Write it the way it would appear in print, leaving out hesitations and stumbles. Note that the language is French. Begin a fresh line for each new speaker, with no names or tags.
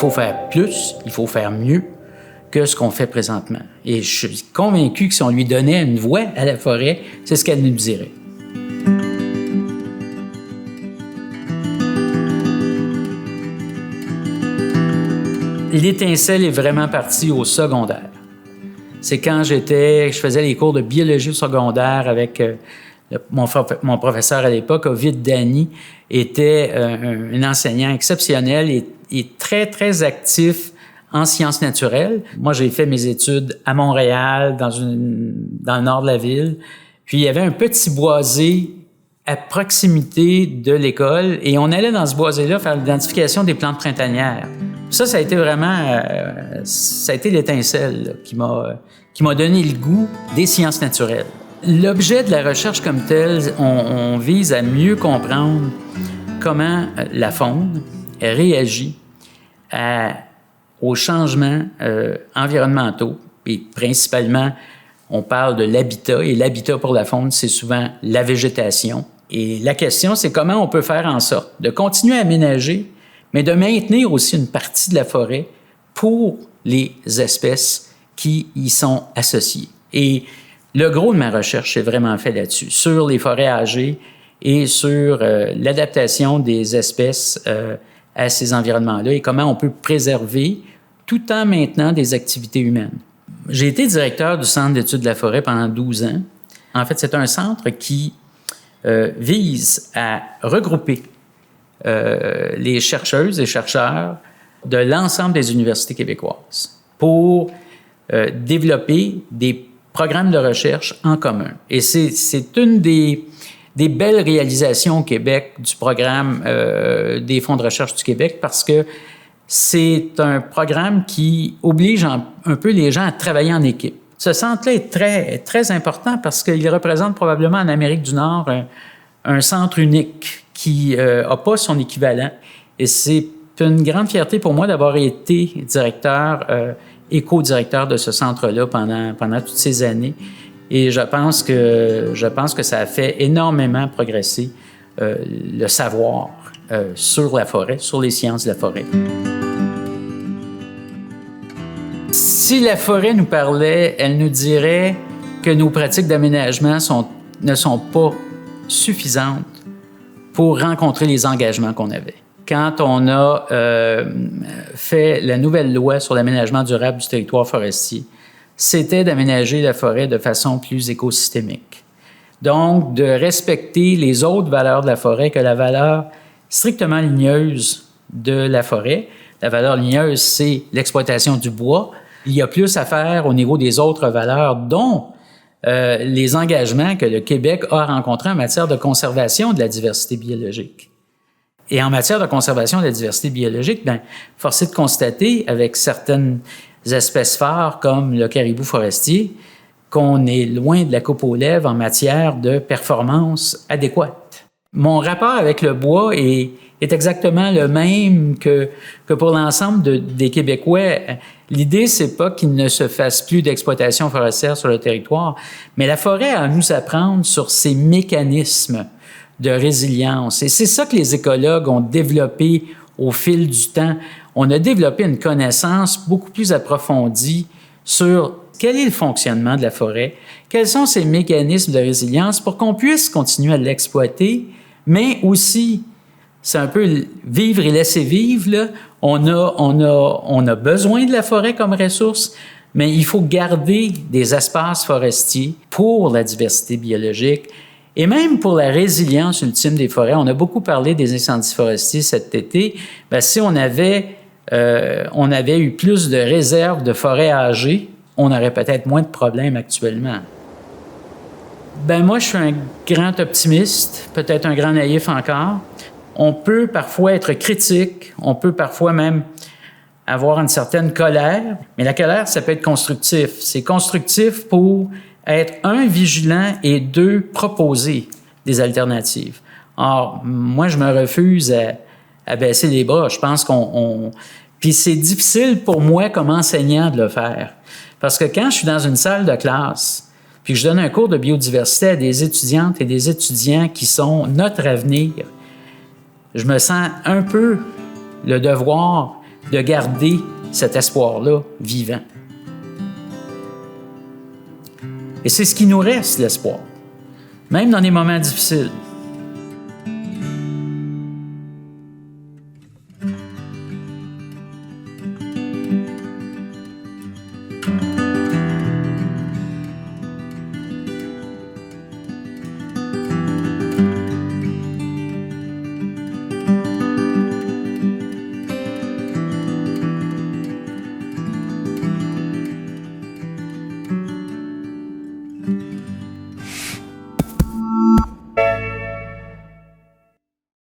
faut faire plus, il faut faire mieux que ce qu'on fait présentement. Et je suis convaincu que si on lui donnait une voix à la forêt, c'est ce qu'elle nous dirait. L'étincelle est vraiment partie au secondaire. C'est quand je faisais les cours de biologie au secondaire avec mon professeur à l'époque, Ovid Dany, était un enseignant exceptionnel et très, très actif en sciences naturelles. Moi, j'ai fait mes études à Montréal, dans le nord de la ville. Puis, il y avait un petit boisé à proximité de l'école et on allait dans ce boisé-là faire l'identification des plantes printanières. Ça a été vraiment... ça a été l'étincelle là, qui m'a donné le goût des sciences naturelles. L'objet de la recherche comme telle, on vise à mieux comprendre comment la faune réagit aux changements environnementaux. Et principalement, on parle de l'habitat. Et l'habitat pour la faune, c'est souvent la végétation. Et la question, c'est comment on peut faire en sorte de continuer à aménager, mais de maintenir aussi une partie de la forêt pour les espèces qui y sont associées. Et le gros de ma recherche est vraiment fait là-dessus, sur les forêts âgées et sur l'adaptation des espèces à ces environnements-là et comment on peut préserver tout en maintenant des activités humaines. J'ai été directeur du Centre d'études de la forêt pendant 12 ans. En fait, c'est un centre qui vise à regrouper les chercheuses et chercheurs de l'ensemble des universités québécoises pour développer des programmes de recherche en commun. Et c'est une des belles réalisations au Québec du programme des fonds de recherche du Québec parce que c'est un programme qui oblige un peu les gens à travailler en équipe. Ce centre-là est très, très important parce qu'il représente probablement en Amérique du Nord un centre unique qui n'a pas son équivalent. Et c'est une grande fierté pour moi d'avoir été directeur et co-directeur de ce centre-là pendant toutes ces années. Et je pense que ça a fait énormément progresser le savoir sur la forêt, sur les sciences de la forêt. Si la forêt nous parlait, elle nous dirait que nos pratiques d'aménagement ne sont pas suffisantes pour rencontrer les engagements qu'on avait. Quand on a fait la nouvelle loi sur l'aménagement durable du territoire forestier, c'était d'aménager la forêt de façon plus écosystémique. Donc, de respecter les autres valeurs de la forêt que la valeur strictement ligneuse de la forêt. La valeur ligneuse, c'est l'exploitation du bois. Il y a plus à faire au niveau des autres valeurs, dont les engagements que le Québec a rencontrés en matière de conservation de la diversité biologique. Et en matière de conservation de la diversité biologique, force est de constater, avec certaines espèces phares comme le caribou forestier, qu'on est loin de la coupe aux lèvres en matière de performance adéquate. Mon rapport avec le bois est exactement le même que pour l'ensemble des Québécois. L'idée, c'est pas qu'il ne se fasse plus d'exploitation forestière sur le territoire, mais la forêt a à nous apprendre sur ses mécanismes de résilience. Et c'est ça que les écologues ont développé au fil du temps. On a développé une connaissance beaucoup plus approfondie sur quel est le fonctionnement de la forêt, quels sont ses mécanismes de résilience pour qu'on puisse continuer à l'exploiter, mais aussi, c'est un peu vivre et laisser vivre, là. On a besoin de la forêt comme ressource, mais il faut garder des espaces forestiers pour la diversité biologique et même pour la résilience ultime des forêts. On a beaucoup parlé des incendies forestiers cet été. Si on avait eu plus de réserves de forêts âgées, on aurait peut-être moins de problèmes actuellement. Moi, je suis un grand optimiste, peut-être un grand naïf encore. On peut parfois être critique, on peut parfois même avoir une certaine colère, mais la colère, ça peut être constructif. C'est constructif pour être, un, vigilant et deux, proposer des alternatives. Or, moi, je me refuse à baisser les bras. Je pense Puis c'est difficile pour moi comme enseignant de le faire. Parce que quand je suis dans une salle de classe, puis que je donne un cours de biodiversité à des étudiantes et des étudiants qui sont notre avenir, je me sens un peu le devoir de garder cet espoir-là vivant. Et c'est ce qui nous reste, l'espoir. Même dans les moments difficiles.